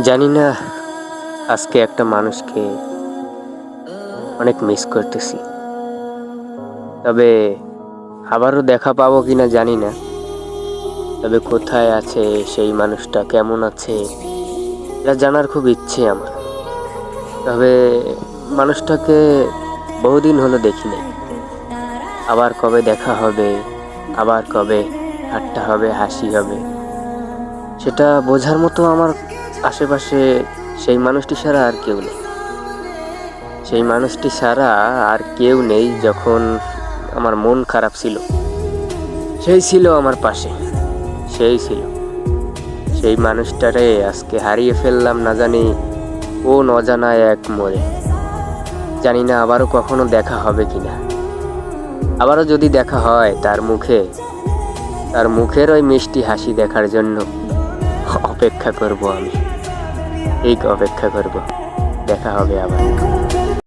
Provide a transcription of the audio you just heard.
জানি না আজকে একটা মানুষকে অনেক মিস করতেছি। তবে আবারও দেখা পাবো কিনা জানি না। তবে কোথায় আছে সেই মানুষটা, কেমন আছে এটা জানার খুব ইচ্ছে আমার। তবে মানুষটাকে বহুদিন হলো দেখি নাই। আবার কবে দেখা হবে, আবার কবে ঠাট্টা হবে, হাসি হবে, সেটা বোঝার মতো আমার আশেপাশে সেই মানুষটি ছাড়া আর কেউ নেই। সেই মানুষটি ছাড়া আর কেউ নেই। যখন আমার মন খারাপ ছিল, সেই ছিল আমার পাশে, সেই ছিল। সেই মানুষটারে আজকে হারিয়ে ফেললাম, না জানি কোন অজানায় এক মোড়ে। জানি না আবারও কখনো দেখা হবে কিনা। আবারও যদি দেখা হয়, তার মুখের ওই মিষ্টি হাসি দেখার জন্য অপেক্ষা করব আমি। ঠিক অপেক্ষা করব, দেখা হবে আবার।